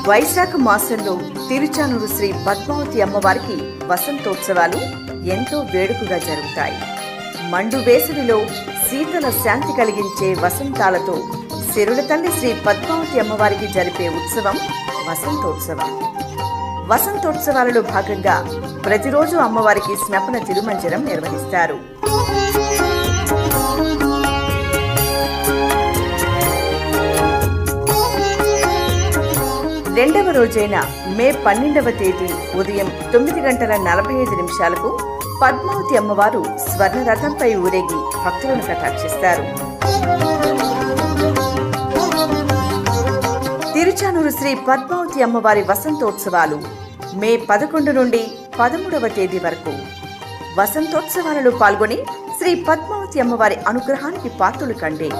వైశాఖ మాసంలో తిరుచానూరు శ్రీ పద్మావతి అమ్మవారికి వసంతోత్సవాలు ఎంతో వేడుకగా జరుగుతాయి. మండు వేసవిలో శీతల శాంతి కలిగించే వసంతాలతో సిరుల తల్లి శ్రీ పద్మావతి అమ్మవారికి జరిపే ఉత్సవం వసంతోత్సవం. వసంతోత్సవాలలో భాగంగా ప్రతిరోజు అమ్మవారికి స్నపన తిరుమంజనం నిర్వహిస్తారు. రెండవ రోజైన మే 12వ తేదీ ఉదయం 9:45 పద్మావతి అమ్మవారు స్వర్ణరథంపై ఊరేగి భక్తులను కటాక్షిస్తారు. తిరుచానూరు శ్రీ పద్మావతి అమ్మవారి వసంతోత్సవాలు మే 11 నుండి 13వ తేదీ వరకు. వసంతోత్సవాలలో పాల్గొని శ్రీ పద్మావతి అమ్మవారి అనుగ్రహానికి పాత్రులు కండి.